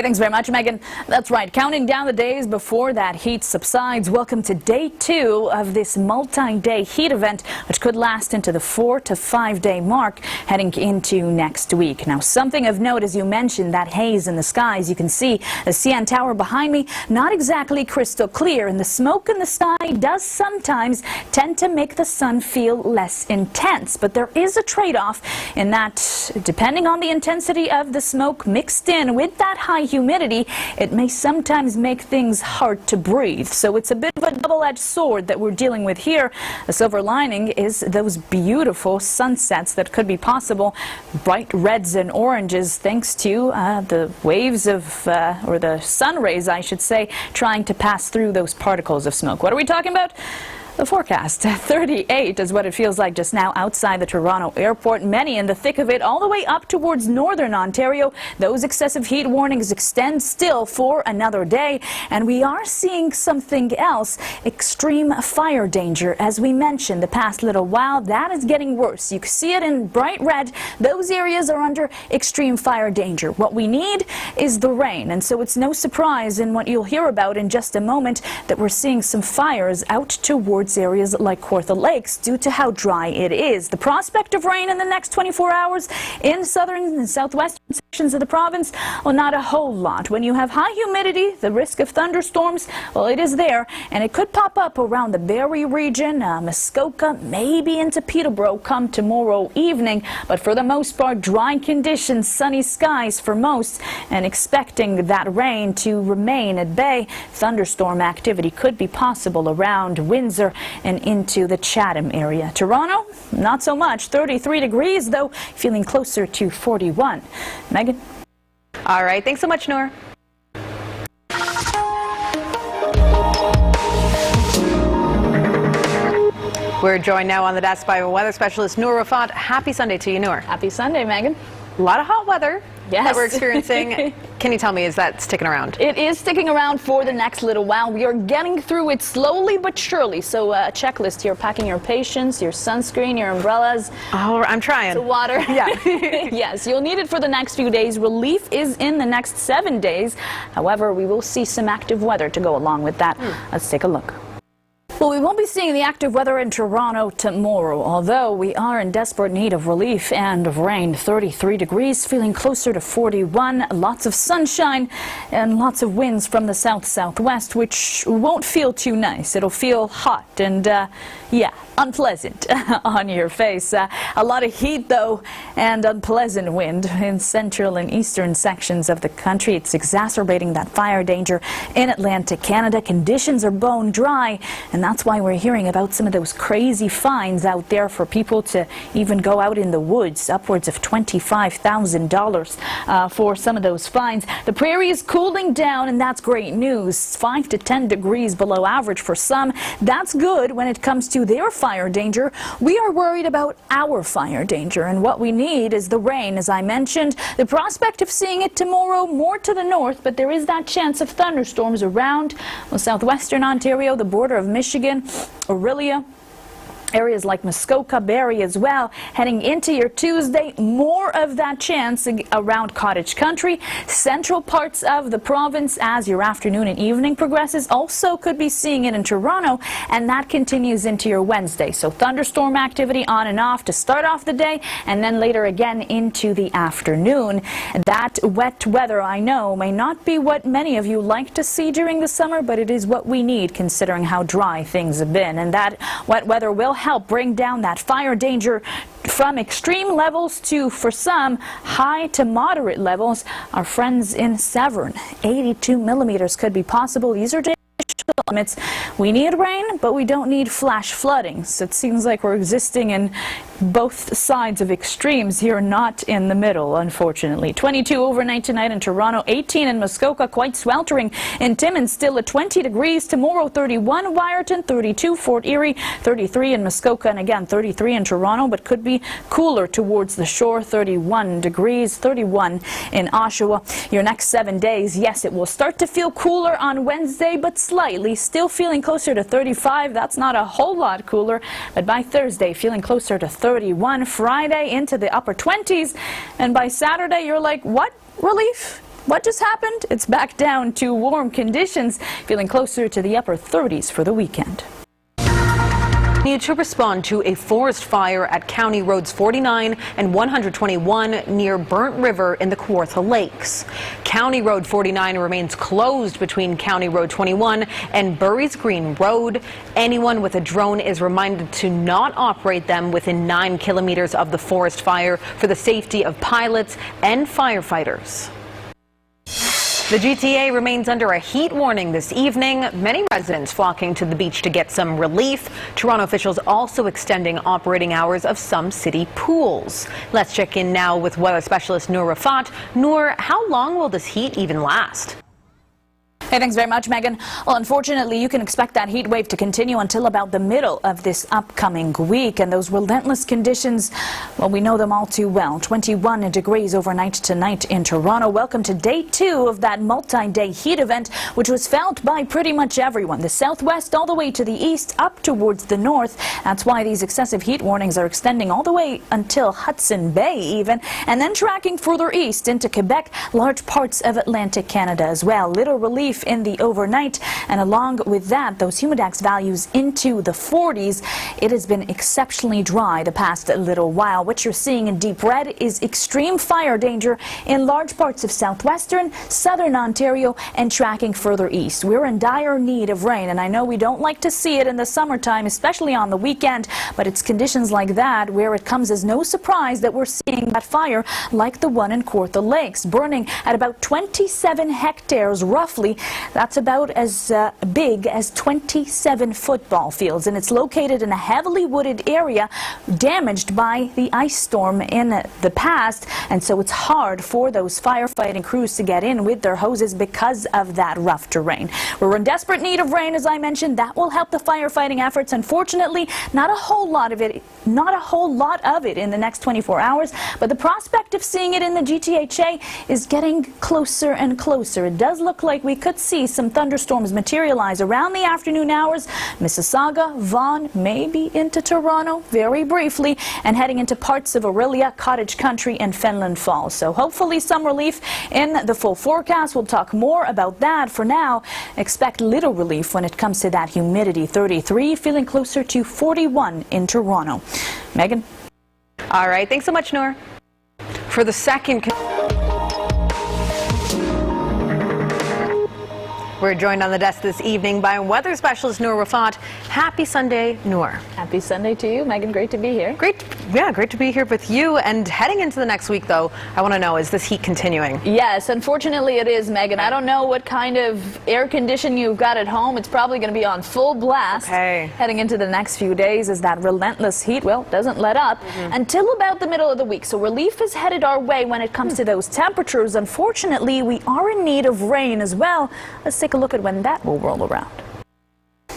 Hey, thanks very much, Megan. That's right. Counting down the days before that heat subsides. Welcome to day 2 of this multi-day heat event, which could last into the 4 to 5 day mark heading into next week. Now, something of note, as you mentioned, that haze in the skies. You can see the CN Tower behind me, not exactly crystal clear, and the smoke in the sky does sometimes tend to make the sun feel less intense. But there is a trade-off in that, depending on the intensity of the smoke mixed in with that high humidity, it may sometimes make things hard to breathe. So it's a bit of a double-edged sword that we're dealing with here. The silver lining is those beautiful sunsets that could be possible, bright reds and oranges, thanks to the waves of, or the sun rays, I should say, trying to pass through those particles of smoke. What are we talking about? The forecast, 38 is what it feels like just now outside the Toronto airport. Many in the thick of it, all the way up towards northern Ontario. Those excessive heat warnings extend still for another day. And we are seeing something else, extreme fire danger. As we mentioned the past little while, that is getting worse. You can see it in bright red. Those areas are under extreme fire danger. What we need is the rain. And so it's no surprise in what you'll hear about in just a moment that we're seeing some fires out towards areas like Kawartha Lakes due to how dry it is. The prospect of rain in the next 24 hours in southern and southwestern sections of the province, well, not a whole lot. When you have high humidity, the risk of thunderstorms, well, it is there, and it could pop up around the Barrie region, Muskoka, maybe into Peterborough come tomorrow evening. But for the most part, dry conditions, sunny skies for most, and expecting that rain to remain at bay. Thunderstorm activity could be possible around Windsor and into the Chatham area. Toronto, not so much. 33 degrees, though, feeling closer to 41. Megan? All right. Thanks so much, Noor. We're joined now on the desk by weather specialist Noor Rafat. Happy Sunday to you, Noor. Happy Sunday, Megan. A lot of hot weather that we're Yes. experiencing. Can you tell me, is that sticking around? It is sticking around for the next little while. We are getting through it slowly but surely. So a checklist here, packing your patience, your sunscreen, your umbrellas. Oh, I'm trying. The water. Yeah. Yes, you'll need it for the next few days. Relief is in the next 7 days. However, we will see some active weather to go along with that. Let's take a look. Well, we won't be seeing the active weather in Toronto tomorrow, although we are in desperate need of relief and of rain. 33 degrees, feeling closer to 41. Lots of sunshine and lots of winds from the south-southwest, which won't feel too nice. It'll feel hot and, yeah, unpleasant on your face. A lot of heat, though, and unpleasant wind in central and eastern sections of the country. It's exacerbating that fire danger in Atlantic Canada. Conditions are bone dry, and that's why we're hearing about some of those crazy fines out there for people to even go out in the woods, upwards of $25,000 for some of those fines. The prairie is cooling down, and that's great news. 5 to 10 degrees below average for some. That's good when it comes to their fire danger. We are worried about our fire danger, and what we need is the rain, as I mentioned. The prospect of seeing it tomorrow more to the north, but there is that chance of thunderstorms around southwestern Ontario, the border of Michigan, Orillia, areas like Muskoka, Barrie as well. Heading into your Tuesday, more of that chance around Cottage Country. Central parts of the province as your afternoon and evening progresses. Also could be seeing it in Toronto, and that continues into your Wednesday. So thunderstorm activity on and off to start off the day, and then later again into the afternoon. That wet weather, I know, may not be what many of you like to see during the summer, but it is what we need considering how dry things have been. And that wet weather will help bring down that fire danger from extreme levels to, for some, high to moderate levels. Our friends in Severn, 82 millimeters could be possible. These are limits. We need rain, but we don't need flash flooding. So it seems like we're existing in both sides of extremes here, not in the middle, unfortunately. 22 overnight tonight in Toronto, 18 in Muskoka, quite sweltering. In Timmins, still at 20 degrees. Tomorrow, 31 Wyerton, 32 Fort Erie, 33 in Muskoka, and again 33 in Toronto, but could be cooler towards the shore. 31 degrees, 31 in Oshawa. Your next 7 days, yes, it will start to feel cooler on Wednesday, but slightly. Still feeling closer to 35. That's not a whole lot cooler, but by Thursday, feeling closer to 31. Friday into the upper 20s, and by Saturday, you're like, what? Relief? what just happened? It's back down to warm conditions, feeling closer to the upper 30s for the weekend. Need to respond to a forest fire at County Roads 49 and 121 near Burnt River in the Kawartha Lakes. County Road 49 remains closed between County Road 21 and Burry's Green Road. Anyone with a drone is reminded to not operate them within 9 kilometers of the forest fire for the safety of pilots and firefighters. The GTA remains under a heat warning this evening. Many residents flocking to the beach to get some relief. Toronto officials also extending operating hours of some city pools. Let's check in now with weather specialist Noor Rafat. Noor, how long will this heat even last? Hey, thanks very much, Megan. Well, unfortunately, you can expect that heat wave to continue until about the middle of this upcoming week. And those relentless conditions, well, we know them all too well. 21 degrees overnight tonight in Toronto. Welcome to day 2 of that multi-day heat event, which was felt by pretty much everyone. The southwest all the way to the east, up towards the north. That's why these excessive heat warnings are extending all the way until Hudson Bay even, and then tracking further east into Quebec, large parts of Atlantic Canada as well. Little relief in the overnight, and along with that, those humidex values into the 40s. It has been exceptionally dry the past little while. What you're seeing in deep red is extreme fire danger in large parts of southwestern, southern Ontario, and tracking further east. We're in dire need of rain, and I know we don't like to see it in the summertime, especially on the weekend, but it's conditions like that where it comes as no surprise that we're seeing that fire like the one in Kawartha Lakes, burning at about 27 hectares roughly. That's about as big as 27 football fields, and it's located in a heavily wooded area damaged by the ice storm in the past, and so it's hard for those firefighting crews to get in with their hoses because of that rough terrain. We're in desperate need of rain, as I mentioned. That will help the firefighting efforts. Unfortunately, not a whole lot of it in the next 24 hours, but the prospect of seeing it in the GTHA is getting closer and closer. It does look like we could see some thunderstorms materialize around the afternoon hours. Mississauga, Vaughan, maybe into Toronto very briefly, and heading into parts of Orillia, Cottage Country, and Fenland Falls. So hopefully some relief in the full forecast. We'll talk more about that. For now, expect little relief when it comes to that humidity. 33, feeling closer to 41 in Toronto. Megan? All right, thanks so much, Noor. For the second... We're joined on the desk this evening by weather specialist Noor Rafat. Happy Sunday, Noor. Happy Sunday to you, Megan. Great to be here. Great to be here with you. And heading into the next week, though, I want to know, is this heat continuing? Yes, unfortunately it is, Megan. I don't know what kind of air condition you've got at home. It's probably going to be on full blast heading into the next few days as that relentless heat, well, doesn't let up until about the middle of the week. So relief is headed our way when it comes to those temperatures. Unfortunately, we are in need of rain as well. Let's take a look at when that will roll around.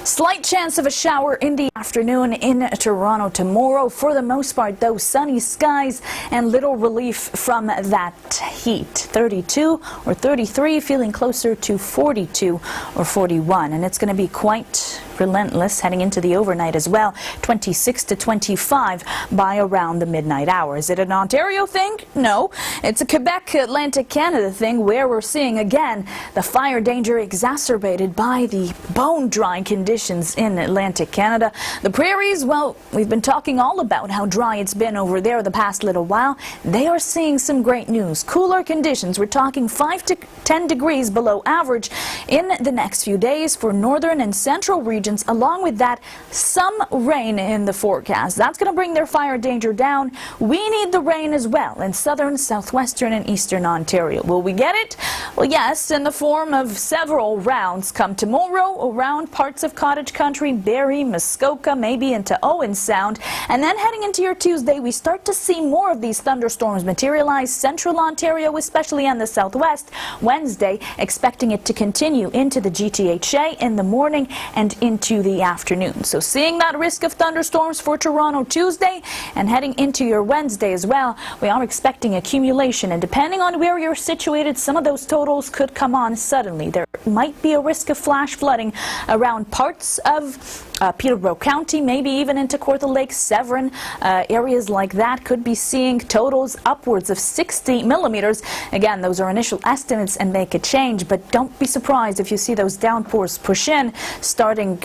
Slight chance of a shower in the afternoon in Toronto tomorrow. For the most part, though, sunny skies and little relief from that heat. 32 or 33, feeling closer to 42 or 41. And it's going to be quite relentless heading into the overnight as well. 26 to 25 by around the midnight hour. Is it an Ontario thing? No. It's a Quebec, Atlantic Canada thing where we're seeing again the fire danger exacerbated by the bone-dry conditions in Atlantic Canada. The prairies, well, we've been talking all about how dry it's been over there the past little while. They are seeing some great news. Cooler conditions. We're talking 5 to 10 degrees below average in the next few days for northern and central regions. Along with that, some rain in the forecast. That's going to bring their fire danger down. We need the rain as well in southern, southwestern, and eastern Ontario. Will we get it? Well, yes, in the form of several rounds come tomorrow around parts of Cottage Country, Barrie, Muskoka, maybe into Owen Sound. And then heading into your Tuesday, we start to see more of these thunderstorms materialize. Central Ontario, especially in the southwest. Wednesday, expecting it to continue into the GTHA in the morning and into the afternoon. So seeing that risk of thunderstorms for Toronto Tuesday and heading into your Wednesday as well, we are expecting accumulation, and depending on where you're situated, some of those totals could come on suddenly. There might be a risk of flash flooding around parts of Peterborough County, maybe even into Kawartha Lake, Severn, areas like that could be seeing totals upwards of 60 millimeters. Again, those are initial estimates and may could change, but don't be surprised if you see those downpours push in starting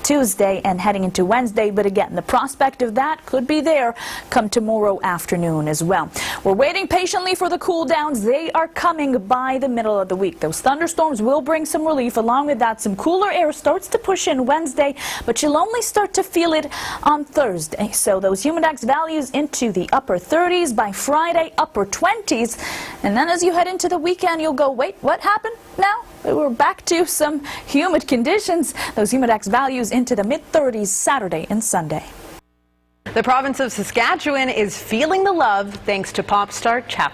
Tuesday and heading into Wednesday. But again, the prospect of that could be there come tomorrow afternoon as well. We're waiting patiently for the cool downs. They are coming by the middle of the week. Those thunderstorms will bring some relief. Along with that, some cooler air starts to push in Wednesday, but you'll only start to feel it on Thursday. So those humidex values into the upper 30s by Friday, upper 20s. And then as you head into the weekend, you'll go, wait, what happened now? We're back to some humid conditions. Those humidex values into the mid-30s Saturday and Sunday. The province of Saskatchewan is feeling the love thanks to pop star Chap